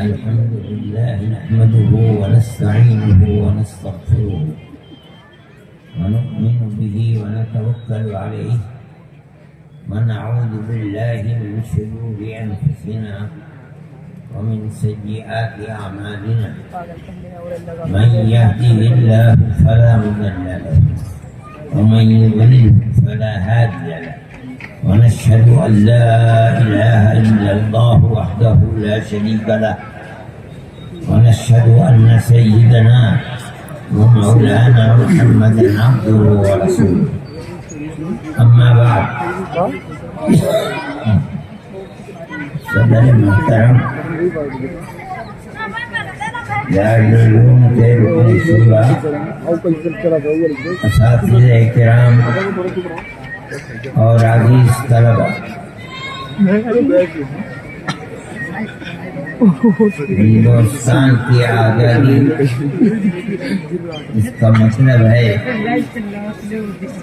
الحمد لله نحمده ونستعينه ونستغفره ونؤمن به ونتوكل عليه ونعوذ بالله من شرور أنفسنا ومن سيئات أعمالنا من يهده الله فلا مضل له ومن يضلل فلا هادي له ونشهد أن لا إله إلا الله وحده لا شريك له ونشهد أن سيدنا ومولانا محمدا عبده ورسوله أما بعد صدر محترم دارالعلوم کے رکن شورا اساتذہ کرام اور عزیز طلبہ، ہندوستان کی آزادی اس کا مطلب ہے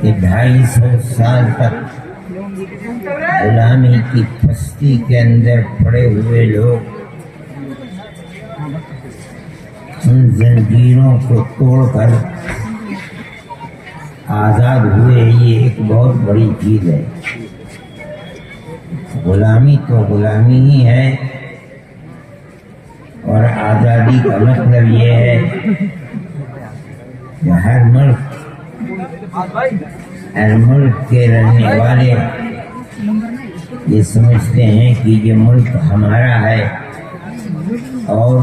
کہ 250 سال تک غلامی کی پستی کے اندر پڑے ہوئے لوگ ان زنجیروں کو توڑ کر آزاد ہوئے. یہ ایک بہت بڑی چیز ہے. غلامی تو غلامی ہی ہے، اور آزادی کا مطلب یہ ہے کہ ہر ملک کے رہنے والے یہ سمجھتے ہیں کہ یہ ملک ہمارا ہے اور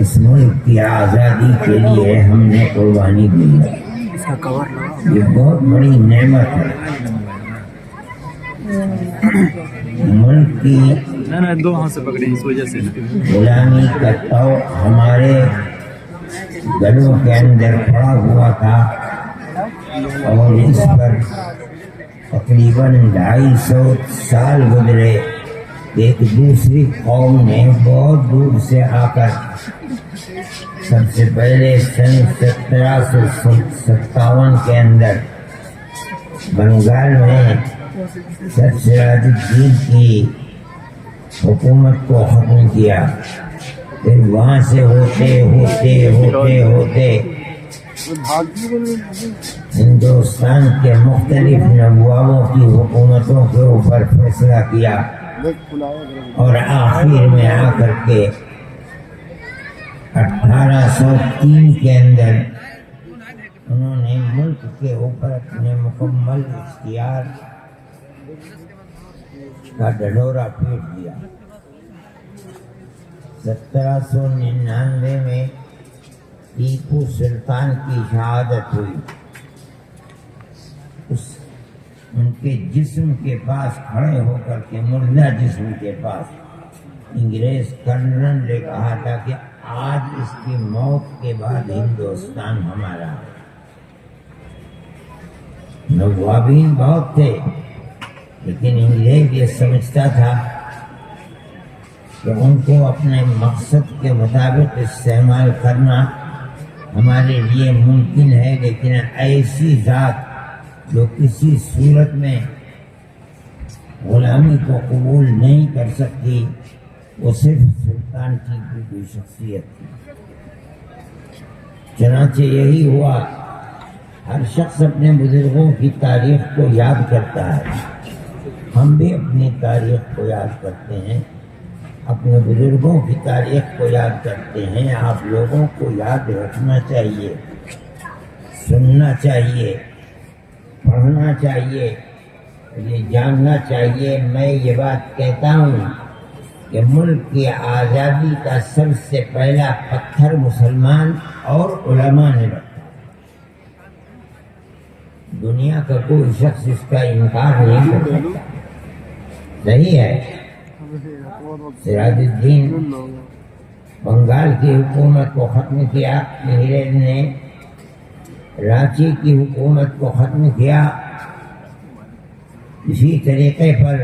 اس ملک کی آزادی کے لیے ہم نے قربانی دی ہے. یہ بہت بڑی نعمت ہے. ملک کی غلامی کا طوق ہمارے گلوں کے اندر پڑا ہوا تھا، اور اس پر تقریباً 250 سال گزرے. ایک دوسری قوم نے بہت دور سے آ کر سب سے پہلے سن 1757 کے اندر بنگال میں سر سراج الدین کی حکومت کو ختم کیا. پھر وہاں سے ہوتے ہندوستان کے مختلف نوابوں کی حکومتوں کے اوپر فیصلہ کیا، اور آخر میں آ کر کے 1803 کے اندر انہوں نے ملک کے اوپر اپنے مکمل اختیار کا ڈھنڈورا پیٹ دیا. 1799 میں ٹیپو سلطان کی شہادت ہوئی. ان کے جسم کے پاس کھڑے ہو کر کے، مردہ جسم کے پاس، انگریز کرنل نے کہا تھا کہ آج اس کی موت کے بعد ہندوستان ہمارا ہے. نوابین بہت تھے، لیکن انگریز یہ سمجھتا تھا کہ ان کو اپنے مقصد کے مطابق استعمال کرنا ہمارے لیے ممکن ہے، لیکن ایسی ذات جو کسی صورت میں غلامی کو قبول نہیں کر سکتی، وہ صرف سلطان کی کوئی شخصیت تھی. چنانچہ یہی ہوا. ہر شخص اپنے بزرگوں کی تاریخ کو یاد کرتا ہے. ہم بھی اپنی تاریخ کو یاد کرتے ہیں، اپنے بزرگوں کی تاریخ کو یاد کرتے ہیں. آپ لوگوں کو یاد رکھنا چاہیے، سننا چاہیے، پڑھنا چاہیے، یہ جاننا چاہیے. میں یہ بات کہتا ہوں کہ ملک کی آزادی کا سب سے پہلا پتھر مسلمان اور علماء نے رکھا. دنیا کا کوئی شخص اس کا انکار نہیں کر سکتا. صحیح ہے. سراج الدین بنگال کی حکومت کو ختم کیا، انگریز نے رانچی کی حکومت کو ختم کیا. اسی طریقے پر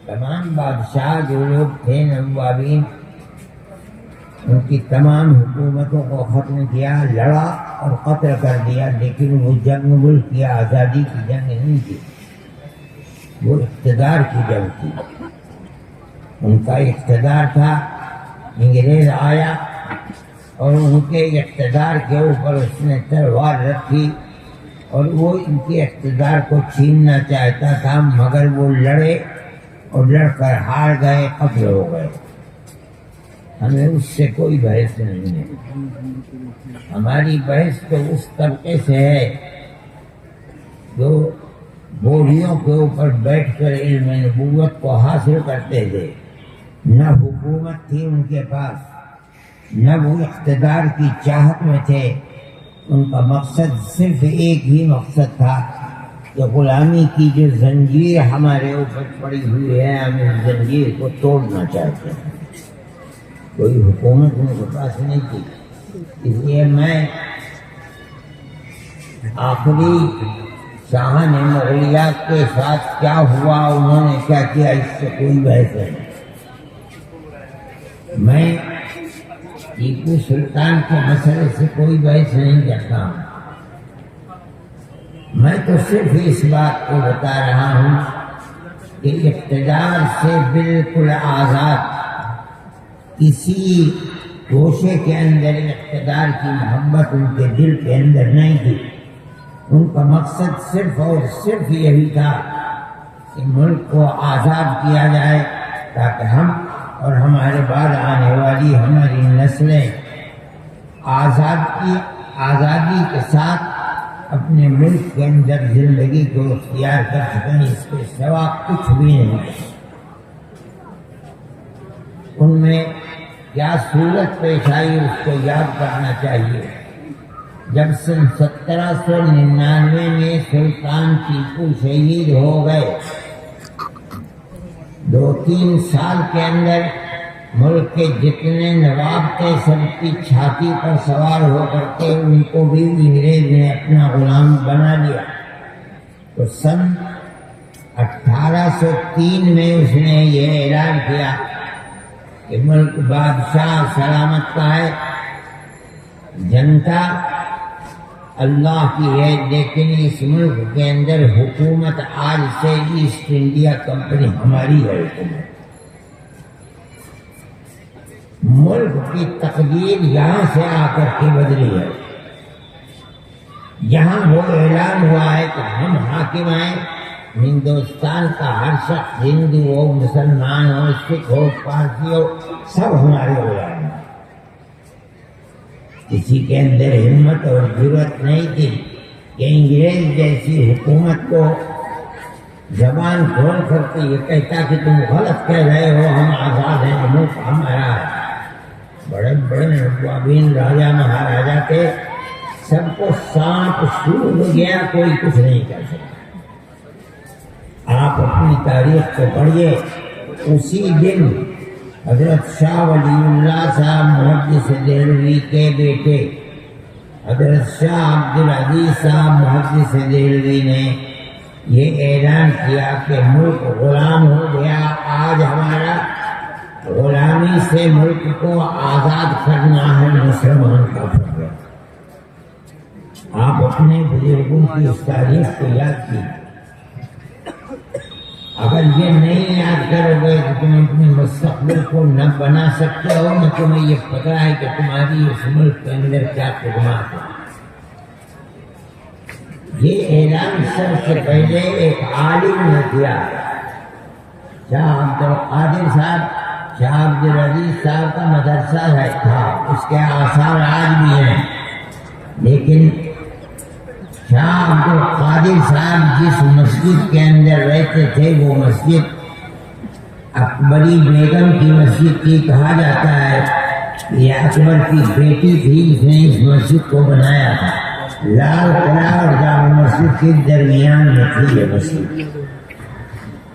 تمام بادشاہ جو لوگ تھے نوابین، ان کی تمام حکومتوں کو ختم کیا، لڑا اور قتل کر دیا. لیکن وہ جنگ ملک کی آزادی کی جنگ نہیں تھی. وہ اقتدار کی جنگ تھی. ان کا اقتدار تھا، انگریز آیا اور ان کے اقتدار کے اوپر اس نے تلوار رکھی اور وہ ان کے اقتدار کو چھیننا چاہتا تھا، مگر وہ لڑے اور لڑ کر ہار گئے، قتل ہو گئے. ہمیں اس سے کوئی بحث نہیں ہے. ہماری بحث تو اس طبقے سے ہے جو بوریوں کے اوپر بیٹھ کر علم نبوت کو حاصل کرتے تھے. نہ حکومت تھی ان کے پاس، نہ وہ اقتدار کی چاہت میں تھے. ان کا مقصد صرف ایک ہی مقصد تھا کہ غلامی کی جو زنجیر ہمارے اوپر پڑی ہوئی ہے، ہم اس زنجیر کو توڑنا چاہتے ہیں. کوئی حکومت ان کے پاس نہیں تھی. اس لیے میں آخری شاہان مغلیہ کے ساتھ کیا ہوا، انہوں نے کیا کیا، اس سے کوئی بحث نہیں. میں ٹیپو سلطان کے مسئلے سے کوئی بحث نہیں کرتا ہوں. میں تو صرف اس بات کو بتا رہا ہوں کہ اقتدار سے بالکل آزاد، کسی گوشے کے اندر اقتدار کی محبت ان کے دل کے اندر نہیں تھی. ان کا مقصد صرف اور صرف یہی تھا کہ ملک کو آزاد کیا جائے تاکہ ہم اور ہمارے بعد آنے والی ہماری نسلیں آزادی کے ساتھ اپنے ملک کے اندر زندگی کو اختیار کر سکیں. اس کے سوا کچھ بھی نہیں. ان میں کیا صورت پیش آئی اس کو یاد کرنا چاہیے. جب سن 1799 میں سلطان ٹیپو شہید ہو گئے، 2-3 سال کے اندر ملک کے جتنے نواب تھے سب کی چھاتی پر سوار ہو کر کے ان کو بھی انگریز نے اپنا غلام بنا لیا. تو سن 1803 میں اس نے یہ اعلان کیا کہ ملک بادشاہ سلامت کا ہے، جنتا اللہ کی ہے، لیکن اس ملک کے اندر حکومت آج سے ایسٹ انڈیا کمپنی ہماری ہے. حکومت ملک کی تقدیر یہاں سے آ کر کے بدلی ہے. یہاں وہ اعلان ہوا ہے کہ ہم حاکم ہیں. ہندوستان کا ہر شخص، ہندو ہو، مسلمان ہو، سکھ ہو، پارسی ہو، سب ہمارے غلام ہیں. کسی کے اندر ہمت اور جرأت نہیں تھی کہ انگریز جیسی حکومت کو زبان کھول کر کے یہ کہتا کہ تم غلط کہہ رہے ہو، ہم آزاد ہیں، ملک ہمارا ہے. بڑے بڑے نوابین، راجا مہاراجا کے سب کو سانپ سونگھ گیا، کوئی کچھ نہیں کر سکتا. آپ اپنی تاریخ کو پڑھیے. اسی دن حضرت شاہ ولی اللہ صاحب محدث دہلوی کے بیٹے حضرت شاہ عبدالعزیز صاحب محدث دہلوی نے یہ اعلان کیا کہ ملک غلام ہو گیا. آج ہمارا غلامی سے ملک کو آزاد کرنا ہے، مسلمان کا فرض ہے. آپ اپنے بزرگوں کی اس تاریخ کو یاد کیجیے. اگر یہ نہیں یاد کرو گے تو تم اپنے مستقبل کو نہ بنا سکتے ہو، نہ تمہیں یہ پتہ ہے کہ تمہاری اس ملک کے اندر کیا خدمات ہے. یہ اعلان سب سے پہلے ایک عالم نے کیا. شاہ عبدالقادر صاحب، شاہ عبدالعزیز صاحب کا مدرسہ تھا، اس کے آثار آج بھی ہیں. لیکن شاہ عبدالقادر صاحب جس مسجد کے اندر رہتے تھے وہ مسجد اکبری بیگم کی مسجد کی کہا جاتا ہے. یہ اکبر کی بیٹی تھی، اس نے اس مسجد کو بنایا تھا. لال قلعہ اور جامع مسجد کے درمیان میں تھی یہ مسجد.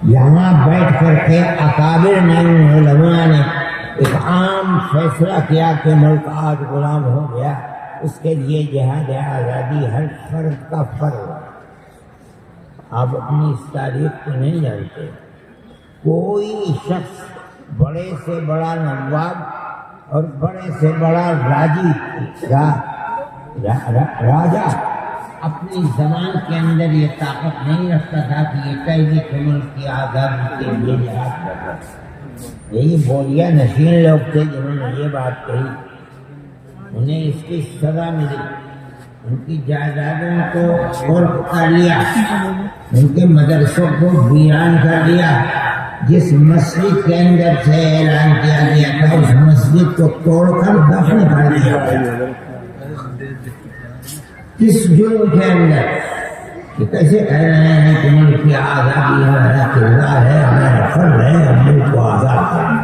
یہاں بیٹھ کر کے اکابر نے، علماء نے ایک عام فیصلہ کیا کہ ملک آج غلام ہو گیا، اس کے لیے جہاد آزادی ہر فرد کا فرض ہے. آپ اپنی اس تاریخ کو نہیں جانتے. کوئی شخص بڑے سے بڑا نواب اور بڑے سے بڑا راجا اپنی زبان کے اندر یہ طاقت نہیں رکھتا تھا کہ یہ کہے کہ ملک کی آزادی کے لیے جہاد کر رہا ہے۔ یہی بولیا نشین لوگ تھے جنہوں نے یہ بات کہی، انہیں اس کی سزا ملی، ان کی جائیدادوں کو قرق کر لیا، ان کے مدرسوں کو ویران کر دیا۔ جس مسجد کے اندر سے اعلان کیا گیا تھا اس مسجد کو توڑ کر دفن کر دیا گیا۔ کس جرم کے اندر کہ کیسے کہہ رہے ہیں کہ ملک کی آزادی ہمارا کردار ہے، ہمارا فرض ہے، ہم ملک کو آزاد کریں۔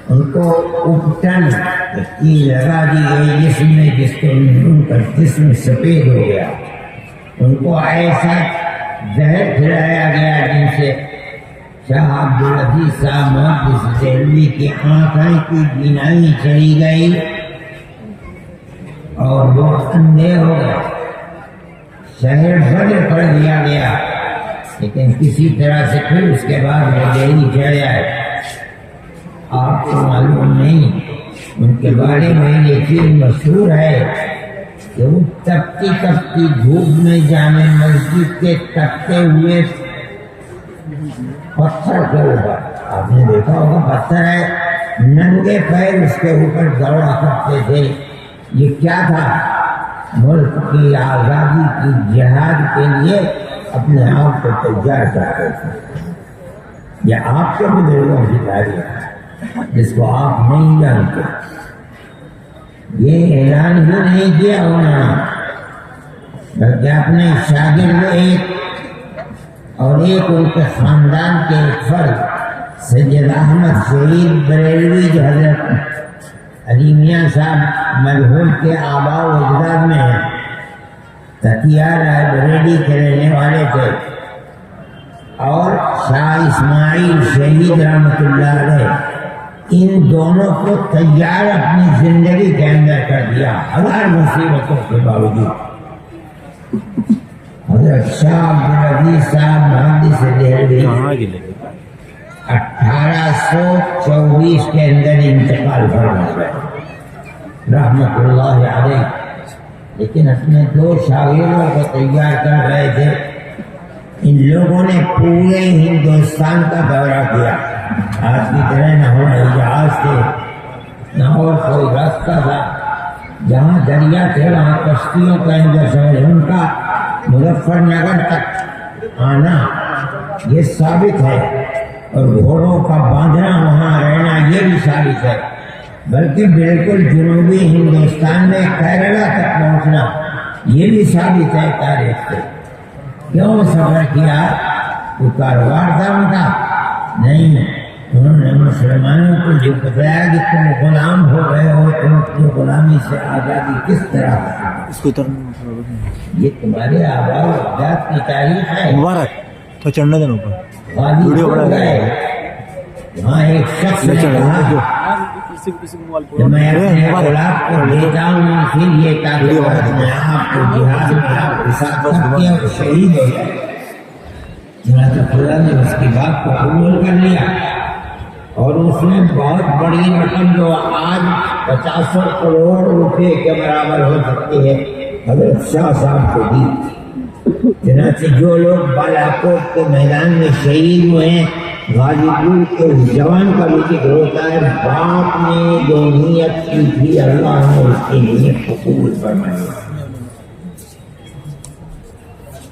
ان کو اپٹن کی لگا دی گئی جسم میں، جس کو ان کا جسم سفید ہو گیا۔ ان کو ایسا زہر کھلایا گیا جن سے شاہ عبدالعزیز صاحب محدث دہلوی کی آنکھیں کی بینائی چلی گئی اور وہ اندھے ہو گئے۔ شہر بند کر دیا گیا، لیکن کسی طرح سے پھر اس کے بعد وہ دہلی چڑھ جائے۔ آپ کو معلوم نہیں، ان کے بارے میں یہ چیز مشہور ہے کہ وہ تپتی تپتی دھوپ میں جامع مسجد کے تپتے ہوئے پتھر کے اوپر، آپ نے دیکھا ہوگا پتھر ہے، ننگے پیر اس کے اوپر دوڑا کرتے تھے۔ یہ کیا تھا؟ ملک کی آزادی کی جہاد کے لیے اپنے آپ کو تیار کرتے تھے۔ یہ آپ کے بزرگوں کی تاریخ ہے جس کو آپ نہیں جانتے۔ یہ اعلان ہی نہیں کیا انہوں نے، بلکہ اپنے شاگرد ایک اور ایک ان کے خاندان کے ایک فرد سید احمد شہید بریلوی جو حضرت علی میاں صاحب مرحوم کے آباء و اجداد میں ہیں، تکیہ رائے بریلی کے رہنے والے تھے، اور شاہ اسماعیل شہید رحمۃ اللہ علیہ، ان دونوں کو تیار اپنی زندگی کے اندر کر دیا ہزار مصیبتوں کے باوجود۔ حضرت شاہ عبدالعزیز صاحب محدث دہلوی 1824 کے اندر انتقال فرما گئے رحمۃ اللہ علیہ، لیکن اپنے دو شاگردوں کو تیار کر رہے تھے۔ ان لوگوں نے پورے ہندوستان کا دورہ کیا، آج کی طرح نہ ہوائی جہاز تھے، نہ اور کوئی راستہ تھا، جہاں دریا تھے وہاں کشتیوں کا اندر سفر، ان کا مظفر نگر تک آنا یہ ثابت ہے، اور گھوڑوں کا باندھنا وہاں رہنا یہ بھی ثابت ہے، بلکہ بالکل جنوبی ہندوستان میں کیرلا تک پہنچنا یہ بھی ثابت ہے تاریخ سے۔ کیوں سفر کیا؟ کوئی کاروبار تھا ان کا؟ نہیں، انہوں نے مسلمانوں کو جو بتایا کہ تم غلام ہو گئے ہو، تم اپنی غلامی سے آزادی کس طرح حاصل کرو۔ یہ تمہارے آباء و اجداد کی تاریخ ہے۔ مبارک تو چڑھنے دینا اوپر غازی ہو گئے۔ وہاں ایک شخص نے کہا کہ میں اپنے اولاد کو دیتا ہوں اسی لیے تاکہ وہ اپنے آپ کو جہاد میں آپ کے ساتھ کر کے اور شہید ہو جائے۔ چنانچہ خدا نے اس کی بات کو قبول کر لیا، اور اس نے بہت بڑی رقم جو آج 50 کروڑ روپے کے برابر ہو سکتی ہے حضرت شاہ صاحب کو دی۔ چنانچہ جو لوگ بالاکوٹ کے میدان میں شہید ہوئے ہیں، غازی پور کے جوان کا بھی ذکر ہوتا ہے، باپ نے جو نیت کی تھی اللہ نے اس کی نیت کو قبول فرمایا۔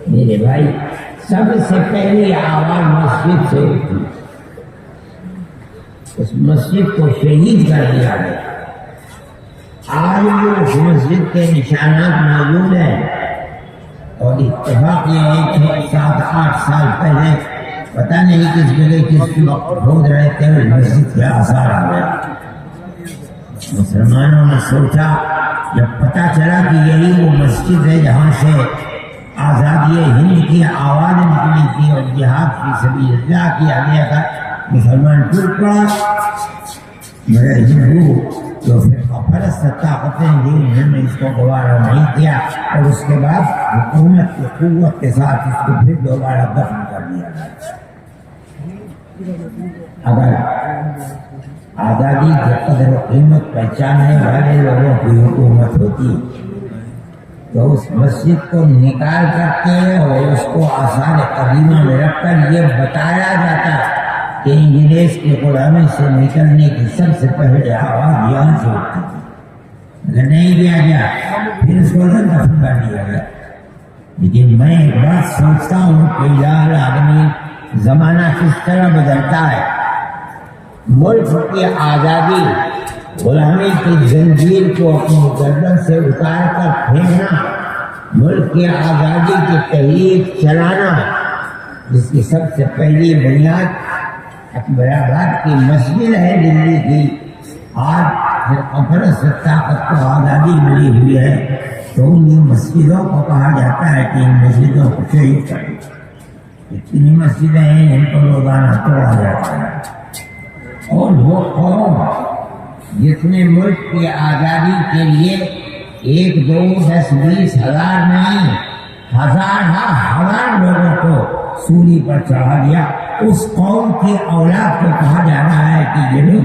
میرے بھائی، سب سے پہلی آواز مسجد سے اٹھی، اس مسجد کو شہید کر دیا گیا۔ آج بھی اس مسجد کے نشانات موجود ہیں، اور اتفاق یہ ہے کہ 7-8 سال پہلے پتہ نہیں کس جگہ کس وقت کھود رہے تھے، اس مسجد کے آثار آ گئے۔ مسلمانوں نے سوچا، جب پتہ چلا کہ یہی وہ مسجد ہے جہاں سے آزادی ہند کی آواز نکلی تھی اور جہاد فی سبیل اللہ کیا گیا تھا، مسلمان ٹوٹ پڑا، مگر ہندو جو فرقہ پرست طاقتیں تھیں انہوں نے اس کو دوبارہ نہیں کیا، اور اس کے بعد حکومت کی قوت کے ساتھ اس کو پھر دوبارہ دفن کر دیا گیا۔ اگر آزادی کی قدر و قیمت پہچاننے والے لوگوں کی حکومت ہوتی تو اس مسجد کو نکال کرتے اور اس کو آثار قدیمہ میں رکھ کر یہ بتایا جاتا کہ انگریز کی غلامی سے نکلنے کی سب سے پہلے آواز یہاں سے اٹھتی تھی. اگر نہیں دیا گیا پھر اس کو دفن کر دیا گیا. لیکن میں ایک بات سوچتا ہوں کہ الہ العالمین زمانہ کس طرح بدلتا ہے. ملک کی آزادی غلامی کی زنجیر کو اپنی گردن سے اتار کر پھینکنا، ملک کی آزادی کی تحریک چلانا، جس کی سب سے پہلی بنیاد اکبر آباد کی مسجد ہے دلی کی. آج اپرس طاقت کو آزادی ملی ہوئی ہے تو ان مسجدوں کو کہا جاتا ہے کہ ان مسجدوں کو شہید کر دو. اتنی مسجدیں ہیں ان کو روزانہ توڑا جاتا ہے. اور وہ قوم جس نے ملک کی آزادی کے لیے 1 2 10 20 ہزار نہیں ہزار لوگوں کو سولی پر چڑھا دیا، اس قوم کی اولاد کو کہا جا رہا ہے کہ یہ لوگ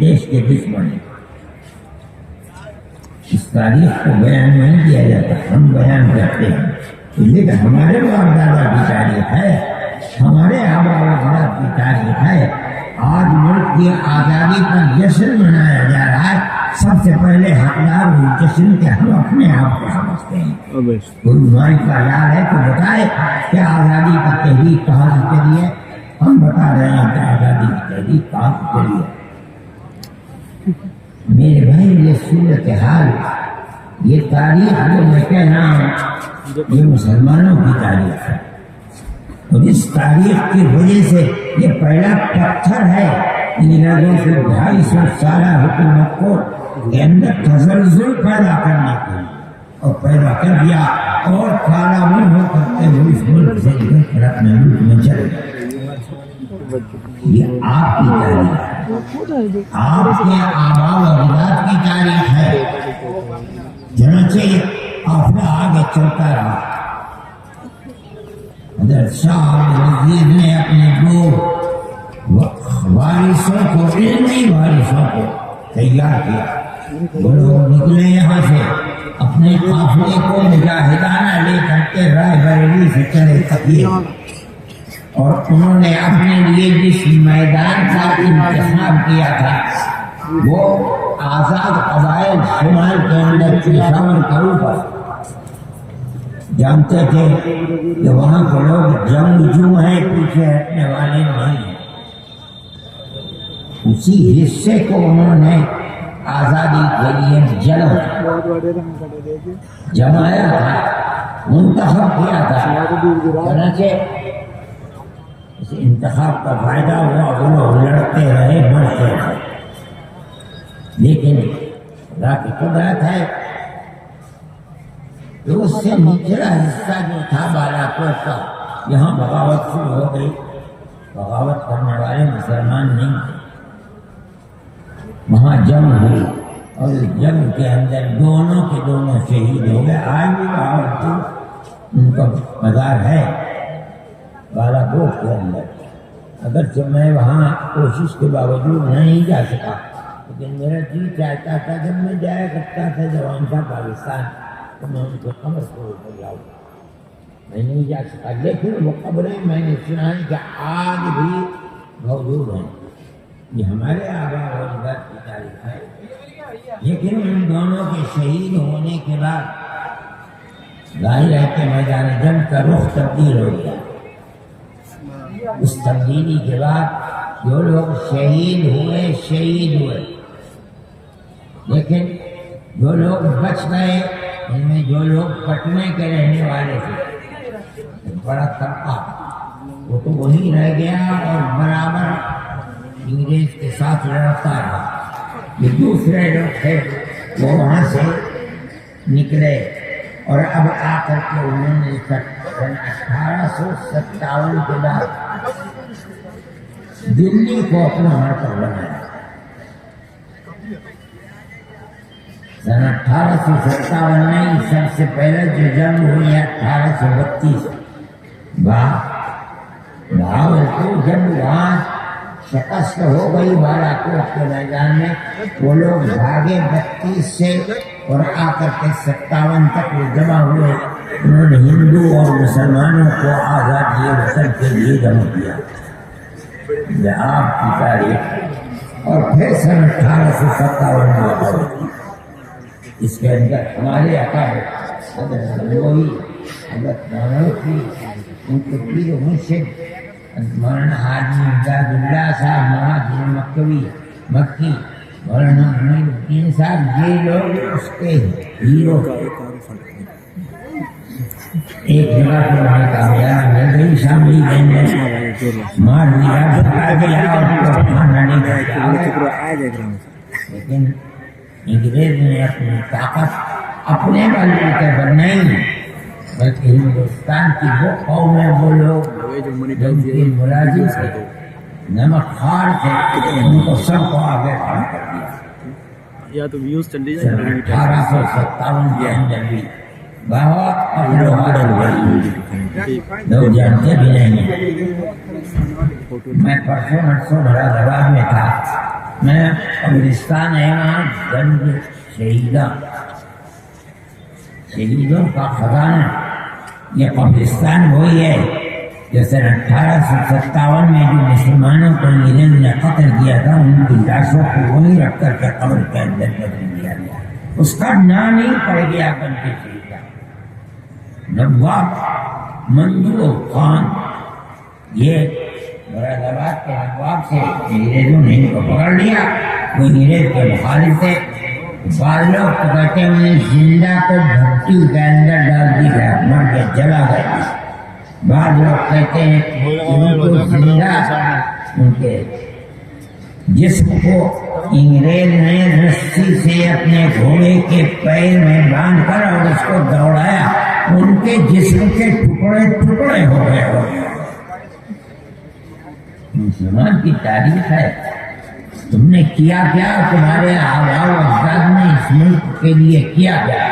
دیش کے دشمن ہیں. اس تاریخ کو بیان نہیں کیا جاتا، ہم بیان کرتے ہیں. لیکن ہمارے باپ دادا کی تاریخ ہے، ہمارے آبا و اجداد کی تاریخ ہے. آج ملک کی آزادی پر جشن منایا جا رہا ہے. سب سے پہلے حقدار اس جشن کے ہم اپنے آپ کو سمجھتے ہیں. کوئی بیماری کا علاج ہے تو بتائے کہ آزادی کی تحریک کہاں سے چلی ہے. ہم بتا رہے ہیں کہ آزادی کی تحریک کہاں سے چلی ہے. میرے بھائی یہ صورتحال، یہ تاریخ جو میں کہہ رہا ہوں یہ مسلمانوں کی تاریخ ہے. اور اس تاریخ کی وجہ سے یہ پہلا پتھر ہے انگریزوں سے 250 سالہ حکومت کو کے اندر تزلزل پیدا کرنے کے لیے، اور پیدا کر دیا اور کالا منہ ہو کرتے ہوئے اس ملک سے نکل کر اپنے ملک میں چلے گئے. یہ آپ کی تاریخ ہے، آپ کے آبا و اجداد کی تاریخ ہے. چنانچہ قافلہ آگے چلتا رہا. حضرت شاہ وزیر نے اپنے 2 وارثوں کو، علمی وارثوں کو تیار کیا. وہ لوگ نکلے یہاں سے اپنے قافلے کو مجاہدانہ لے کر کے رائے بریلی سے چلے تقیے، اور انہوں نے اپنے لیے جس میدان کا انتخاب کیا تھا وہ آزاد قبائل شمال کے اندر پشاور کے اوپر. جانتے تھے کہ وہاں کے لوگ جنگجو ہیں، پیچھے ہٹنے والے نہیں ہیں. اسی حصے کو انہوں نے آزادی کے لیے جمایا تھا، منتخب کیا تھا. چنانچہ اس انتخاب کا فائدہ ہوا، وہ لوگ لڑتے رہے، مرتے رہے. لیکن خدا کی قدرت ہے کہ اس سے نچلا حصہ جو تھا بالا کوٹ کا، یہاں بغاوت شروع ہو گئی. بغاوت کرنے والے مسلمان نہیں تھے. وہاں جنگ ہوئی اور اس جنگ کے اندر دونوں کے دونوں شہید ہو گئے. آج بھی بغاوت تھی، ان کا مزار ہے بالا کوٹ کے اندر. اگرچہ میں وہاں کوشش کے باوجود نہیں جا سکا، لیکن میرا جی چاہتا تھا جب میں جایا کرتا تھا جوان تھا پاکستان تو میں ان کو قبر کو اوپر لاؤں. میں نہیں جا سکا، لیکن وہ قبریں میں نے سنا ہے کہ آج بھی موجود ہیں. یہ ہمارے آبا و اجداد کی تاریخ ہے. لیکن ان دونوں کے شہید ہونے کے بعد ظاہر ہے کہ میدان جنگ کا رخ تبدیل ہو گیا. اس تبدیلی کے بعد جو لوگ شہید ہوئے، لیکن جو لوگ بچ گئے ان میں جو لوگ پٹنے کے رہنے والے تھے، بڑا طبقہ وہ تو وہیں رہ گیا اور برابر انگریز کے ساتھ لڑتا رہا. یہ دوسرے لوگ تھے وہ وہاں سے نکلے اور اب آ کر کے انہوں نے سن 1857 کے بعد دلی کو اپنا مرکز بنایا. سن 1857 میں سب سے پہلے جو جنگ ہوئی ہے 1832 بہاولپور، جب وہاں شکست ہو گئی بالا کوٹ کے میدان میں، وہ لوگ بھاگے 32 سے اور آ کر کے 57 تک وہ جمع ہوئے. انہوں نے ہندو اور مسلمانوں کو آزادی وطن کے لیے جمع کیا. یہ آپ کی تاریخ. اور پھر سن 1857 میں لگا ہوئی. اس کے اندر ہمارے اکابر حضرت گنگوئی، حضرت نانوتوی، ان کے پیر و مرشد مولانا حاجی امداد اللہ صاحب مہاجر مکی، مولانا امیر الدین صاحب، یہ لوگ اس کے ہیرو. ایک جگہ پر وہاں کامیاب ہے گئی شاملی گئے مار لیا بتا دیا اور کھانا نہیں کھایا. لیکن انگریز نے اپنی طاقت اپنے بلبوتے پر نہیں بلکہ ہندوستان کی وہ قومیں، وہ لوگ جن کے ملازم تھے، نمک خوار تھے، ان کو سب کو آگے کھڑا کر دیا. یا تو ویوز چل رہی 1857 کے اندر بھی بہت لوگ جانتے بھی نہیں ہیں. میں پرسوں مرادآباد میں تھا. میں قبرستان ہے وہاں گنج شہیدوں کا خزانہ. یہ قبرستان وہی ہے جو سن 1857 میں جو مسلمانوں کو انگریز نے قتل کیا تھا، ان کی لاشوں کو وہیں رکھ کر کے قبر کے اندر دفن کیا گیا. اس کا نام ہی پڑ گیا گنج شہیدہ. نواب منظور خان، یہ مرادآباد کے نواب سے انگریزوں نے ان کو پکڑ لیا. وہ انگریز کے مخالف تھے. بعض لوگ تو کہتے ہیں انہیں زندہ کو بھٹی کے اندر ڈال دی گیا، مر کے جلا گیا. بعض لوگ کہتے ہیں کہ ان کو زندہ ان کے جسم کو انگریز نے رسی سے اپنے گھوڑے کے پیر میں باندھ کر اور اس کو دوڑایا. ان کے جسم کے ٹکڑے ٹکڑے ہو گئے. مسلمان کی تاریخ ہے. تم نے کیا کیا؟ تمہارے آباء و اجداد نے اس ملک کے لیے کیا کیا؟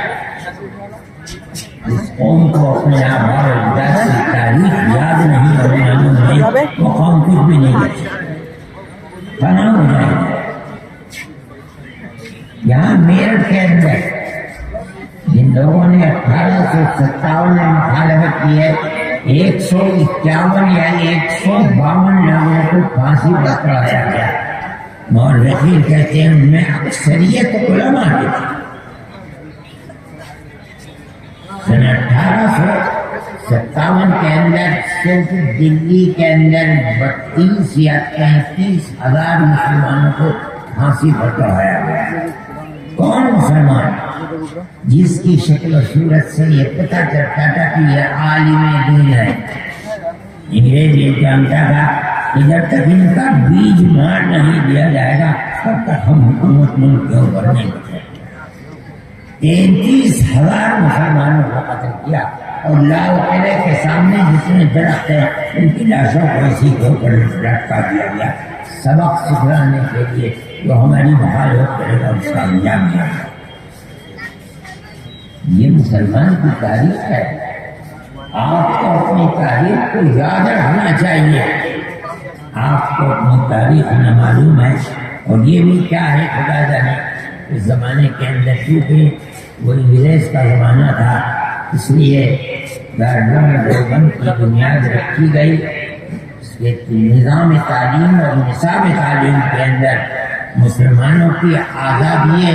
اس قوم کو اپنے آباء و اجداد کی تاریخ یاد نہیں اور معلوم نہیں، وہ قوم کچھ بھی نہیں کرتی، فنا ہو جائے گی. یہاں میرٹھ کے اندر جن لوگوں نے 1857 میں مخالفت کی ہے، 151 یا 152 لوگوں کو پھانسی پر چڑھایا گیا. مورخین کہتے ہیں ان میں اکثریت علماء کی تھی. سن 1857 کے اندر صرف دلی کے اندر 32 یا 33 ہزار مسلمانوں کو پھانسی پر چڑھایا گیا. کون مسلمان جس کی شکل و صورت سے یہ پتہ چلتا تھا کہ یہ عالم دین ہے؟ انگریز یہ جانتا تھا کہ جب تک ان کا بیج مار نہیں دیا جائے گا تب تک ہم حکومت ملک کے اوپر نہیں بچے. 33,000 مسلمانوں کو قتل کیا اور لال قلعے کے سامنے جتنے درخت ہیں ان کی لاشوں کو اسی کے اوپر لٹکا دیا گیا، سبق سکھلانے کے لیے جو ہماری مخالفت کرے گا اس کا انجام دیا گیا. یہ مسلمان کی تاریخ ہے. آپ کو اپنی تاریخ کو یاد رکھنا چاہیے. آپ کو اپنی تاریخ نہ معلوم ہے. اور یہ بھی کیا ہے خدا جانے. اس زمانے کے اندر کیونکہ وہ انگریز کا زمانہ تھا اس لیے دارالعلوم دیوبند کی بنیاد رکھی گئی. اس کے نظام تعلیم اور نصاب تعلیم کے اندر مسلمانوں کی آزادی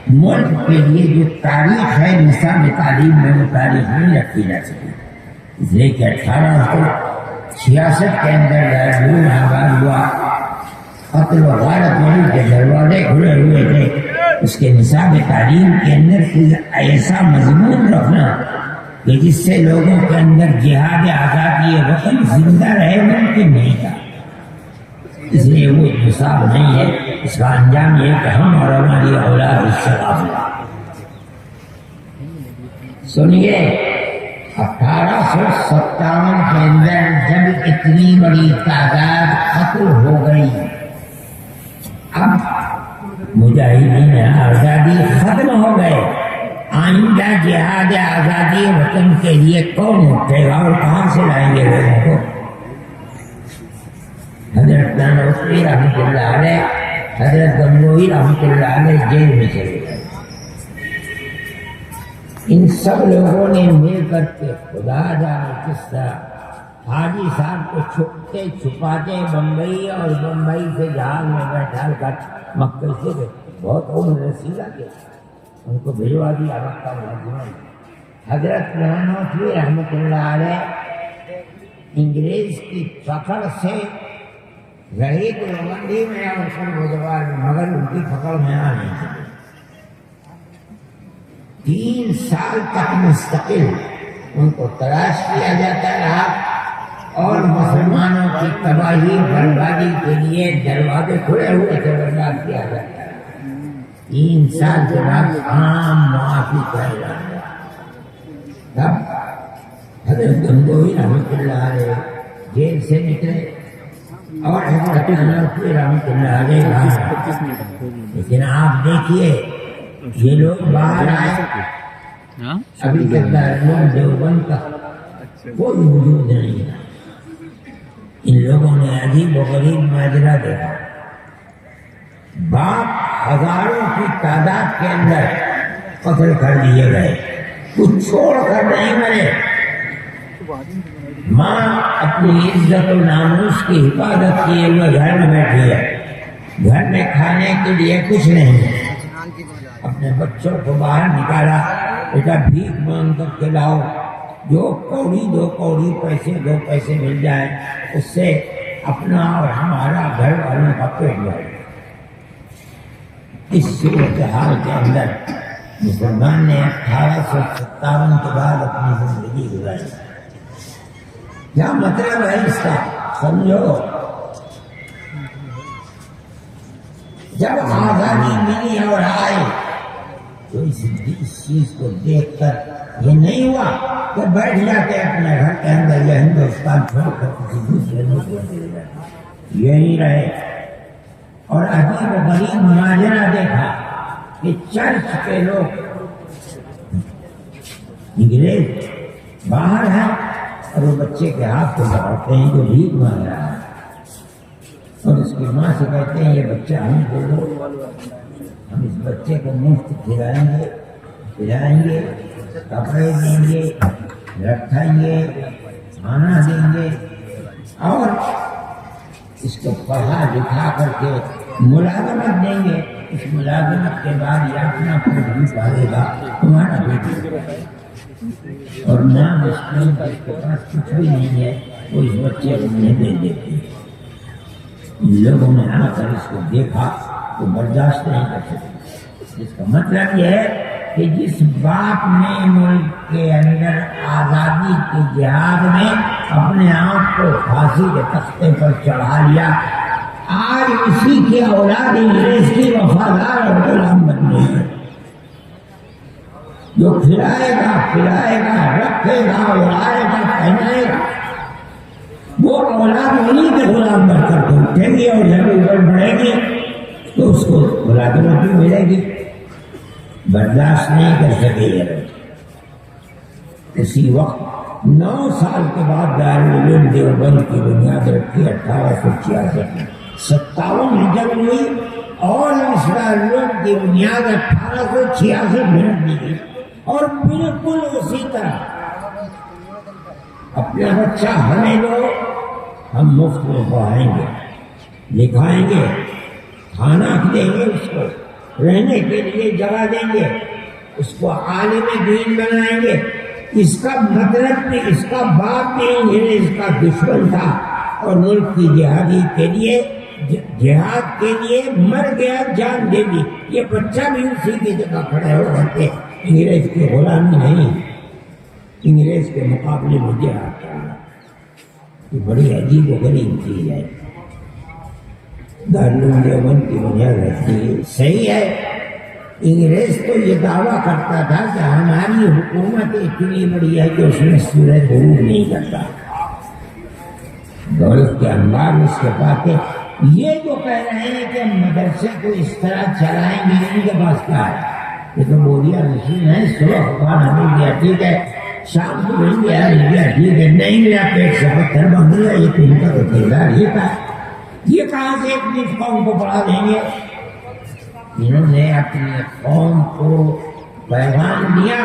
ملک کے لیے جو تاریخ ہے نصاب تعلیم میں وہ تاریخ نہیں رکھی جا سکی. اس لیے کہ 1866 کے اندر دارالعلوم آباد ہوا. قتل و غارت ولی کے دروازے کھلے ہوئے تھے. اس کے نصاب تعلیم کے اندر کوئی ایسا مضمون رکھنا کہ جس سے لوگوں کے اندر جہاد آزادی وطن زندہ رہے ممکن نہیں تھا. اس لیے وہ نصاب نہیں ہے. اس کا انجام یہ کہ ہم اور ہماری اولاد اس سے غافل. سنیے 1857 کے اندر جب اتنی بڑی تعداد قتل ہو گئی، اب مجاہدین آزادی ختم ہو گئے. آئندہ جہاد آزادی وطن کے لیے کون اٹھے گا اور کہاں سے لائیں گے لوگوں کو؟ حضرت نانوتوی رحمۃ اللہ علیہ، حضرت گنگوئی رحمۃ اللہ علیہ جیل میں چلے گئے. ان سب لوگوں نے مل کر کے خدا جانے کس طرح حاجی صاحب کو چھپتے چھپاتے بمبئی اور بمبئی سے جہاز میں بیٹھا کر مکے سے بہت عمر رسیدہ کے ان کو بھجوا دیا مکہ مدینہ۔ حضرت نانوتوی رحمۃ اللہ علیہ انگریز کی پکڑ سے رہی دیوبندی میں اور سر بزرگار میں، مگر ان کی پکڑ میں آ نہیں سکے۔ 3 سال تک مستقل ان کو تلاش کیا جاتا رہا اور مسلمانوں کی تباہی بربادی کے لیے دروازے کھلے ہوئے تھے، برباد کیا جاتا رہا۔ 3 سال کے بعد عام معافی کا اعلان ہوا۔ تب حضرت گنگوہی رحمۃ اللہ علیہ جیل سے نکلے اور حضرت نانوتوی رحمۃ اللہ علیہ باہر۔ لیکن آپ دیکھیے یہ لوگ باہر آئے، ابھی تک دارالعلوم دیوبند کا کوئی وجود نہیں ہے۔ ان لوگوں نے عجیب و غریب ماجرا دیکھا۔ باپ ہزاروں کی تعداد کے اندر قتل کر دیے گئے، کچھ چھوڑ کر نہیں مرے۔ ماں اپنی عزت و ناموس کی حفاظت کیے ہوئے گھر میں بیٹھی ہے، گھر میں کھانے کے لیے کچھ نہیں ہے۔ اپنے بچوں کو باہر نکالا، بیٹا بھیک مانگ کر کے لاؤ، جو کوڑی 2 کوڑی پیسے 2 پیسے مل جائے اس سے اپنا اور ہمارا گھر والوں کا پیٹ جائے۔ اس صورتحال کے اندر مسلمان نے 1857 کے بعد اپنی زندگی گزاری۔ کیا مطلب ہے اس کا سمجھو؟ جب آزادی ملی اور آئی تو اس چیز کو دیکھ کر یہ نہیں ہوا کہ بیٹھ جاتے اپنے گھر کے اندر یا ہندوستان چھوڑ کر کسی دوسرے ملک میں چلے جاتے، یہی رہے۔ اور عجیب و غریب ماجرا دیکھا کہ چرچ کے لوگ انگریز باہر ہیں اور وہ بچے کے ہاتھ کو پکڑتے ہیں جو بھیک مانگ رہا ہے، اور اس کی ماں سے کہتے ہیں یہ بچہ ہمیں دے دو، ہم اس بچے کو مفت کھلائیں گے، پلائیں گے، کپڑے دیں گے، رکھائیں گے، کھانا دیں گے، اور اس کو پڑھا لکھا کر کے ملازمت دیں گے۔ اس ملازمت کے بعد یہ اپنا خود بھی پالے گا تمہارا بیٹا۔ اور ماں مسلم کا اس کے پاس کچھ بھی نہیں ہے، وہ اس بچے کو نہیں دے دیتی۔ ان لوگوں نے آ کر اس کو دیکھا تو برداشت نہیں کر سکتے۔ اس کا مطلب یہ ہے کہ جس باپ نے ملک کے اندر آزادی کے جہاد میں اپنے آپ کو پھانسی کے تختے پر چڑھا لیا، آج اسی کی اولاد انگریز کی وفادار اور غلام بن گئی ہے، جو کھلائے گا پلائے گا رکھے گا اڑائے گا پہنائے گا، وہ اولاد انہیں کے غلام بن کر کے اٹھیں گی اور جب اوپر بڑھے گی تو اس کو ملازمت بھی ملے گی۔ برداشت نہیں کر سکے یہ لوگ۔ اسی وقت 9 سال کے بعد دارالعلوم دیوبند کی بنیاد رکھی 1866 میں۔ 57 میں جنگ ہوئی اور اس دارالعلوم کی بنیاد 1866 میں رکھی گئی، اور بالکل اسی طرح اپنا بچہ ہمیں دو، ہم مفت میں پڑھائیں گے، لکھائیں گے، کھانا دیں گے، اس کو رہنے کے لیے جگہ دیں گے، اس کو عالم دین بنائیں گے۔ اس کا مطلب بھی اس کا باپ بھی انگریز کا دشمن تھا اور ملک کی جہادی کے لیے جہاد کے لیے مر گیا، جان دے دی۔ یہ بچہ بھی اسی کی جگہ کھڑے ہو کرتے، انگریز کی غلامی نہیں، انگریز کے مقابلے میں جہاد کرنا۔ یہ بڑی عجیب و غریب چیز ہے۔ دارالعلوم دیوبند کی بنیاد رکھی ہے، صحیح ہے۔ انگریز تو یہ دعویٰ کرتا تھا کہ ہماری حکومت اتنی بڑی ہے کہ اس میں سورج غروب نہیں کرتا، دولت کے انبار اس کے پاس ہے۔ یہ جو کہہ رہے ہیں کہ مدرسے کو اس طرح چلائیں گے، ان کے پاس کیا ہے؟ یہ تو بوریا نشین ہے، صبح خان ہمیں گیا ٹھیک ہے، شام کو نہیں گیا ٹھیک ہے، نہیں گیا پیٹ سے پتھر بن گیا، یہ تو ان کا تو کردار یہ تھا۔ یہ کہاں سے اپنی قوم کو پڑھا دیں گے؟ انہوں نے اپنی قوم کو پیغام دیا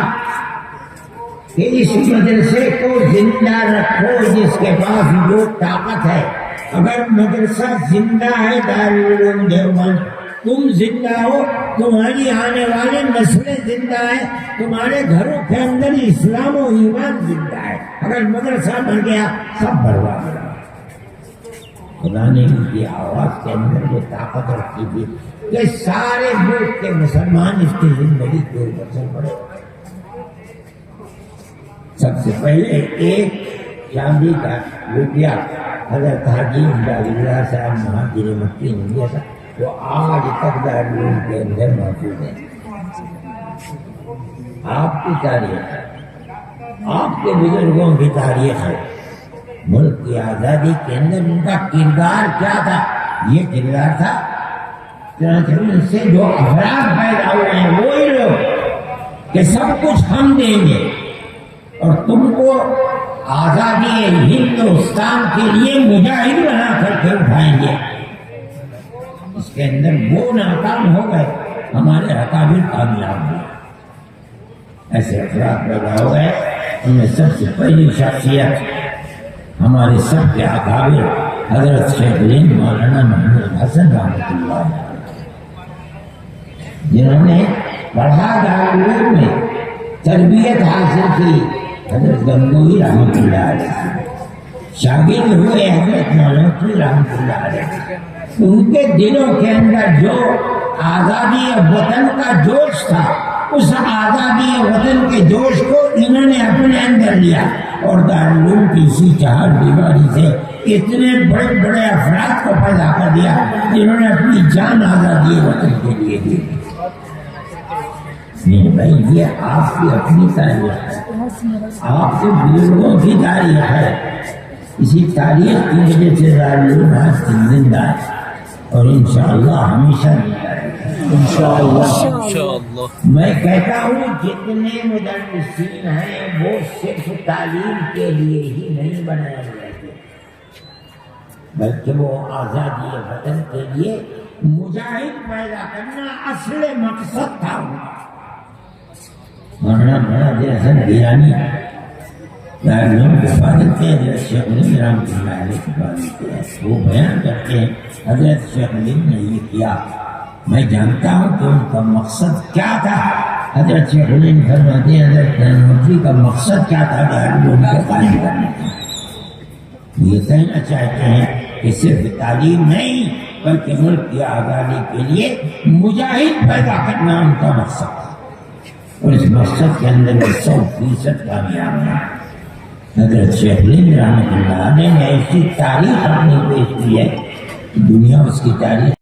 کہ اس مدرسے کو زندہ رکھو جس کے پاس جو طاقت ہے. اگر مدرسہ زندہ ہے دارالعلوم دیوبند، تم زندہ ہو، تمہاری آنے والی نسلیں زندہ ہیں، تمہارے گھروں کے اندر اسلام و ایمان زندہ ہے. اگر مدرسہ مر گیا سب برباد ہو گیا. خدا نے ان کی آواز کے اندر وہ طاقت رکھی تھی کہ سارے ملک کے مسلمان اس کی زندگی کے اوپر چل پڑے. سب سے پہلے ایک چاندی کا روپیہ حضرت حاجی اللہ صاحب مہاجر مکی نے دیا تھا، وہ آج تک دارالعلوم کے اندر موجود ہے. آپ کی تاریخ ہے، آپ کے بزرگوں کی تاریخ ہے. ملک کی آزادی کے اندر ان کا کردار کیا تھا؟ یہ کردار تھا ان سے جو افراد پیدا ہوئے ہیں وہی لوگ کہ سب کچھ ہم دیں گے اور تم کو آزادی ہندوستان کے لیے مجاہد بنا کر کے اٹھائیں گے. اس کے اندر وہ ناکام ہو گئے، ہمارے اکابر کامیاب ہوئے. ایسے افراد پیدا ہو گئے. ان میں سب سے پہلی شخصیت ہمارے سب کے اکابر حضرت شیخ الہند مولانا محمود حسن رحمۃ اللہ علیہ، جنہوں نے پڑھا دارالعلوم میں، تربیت حاصل کی حضرت گنگوہی رحمۃ اللہ علیہ، شاگرد ہوئے حضرت نانوتوی رحمۃ اللہ علیہ. ان کے دلوں کے اندر جو آزادی وطن کا جوش تھا، اس آزادی وطن کے جوش کو انہوں نے اپنے اندر لیا اور دارالعلوم کی اسی چہار دیواری سے اتنے بڑے بڑے افراد کو پیدا کر دیا جنہوں نے اپنی جان آزادی وطن کے لیے دی. نہیں بھائی، یہ آپ کی اپنی تاریخ ہے، آپ کے بزرگوں کی تاریخ ہے. اسی تاریخ کی وجہ سے دارالعلوم آج زندہ ہے اور انشاءاللہ ہمیشہ زندہ ہے. انشاءاللہ. میں کہتا ہوں جتنے مدرسین ہیں وہ صرف تعلیم کے لیے ہی نہیں بنائے گئے تھے، بلکہ وہ آزادی وطن کے لیے مجاہد پیدا کرنا اصل مقصد تھا. مولانا محمد حسن گیلانی دارالعلوم کے فاضل تھے، حضرت شیخ الہند رحمۃ اللہ علیہ کے فاضل تھے. وہ بیان کرتے ہیں حضرت شیخ الہند نے یہ کیا، میں جانتا ہوں کہ ان کا مقصد کیا تھا. حضرت شیخ الہند فرماتے ہیں حضرت نانوتوی کا مقصد کیا تھا دارالعلوم کو قائم کرنے کا. یہ کہنا چاہتے ہیں کہ صرف تعلیم نہیں بلکہ ملک کی آزادی کے لیے مجاہد پیدا کرنا ان کا مقصد تھا، اور اس مقصد کے اندر 100% کامیاب ہے. حضرت شیخ الہند رحمۃ اللہ علیہ نے ایسی تاریخ اپنی پیش کی ہے کہ دنیا اس کی تاریخ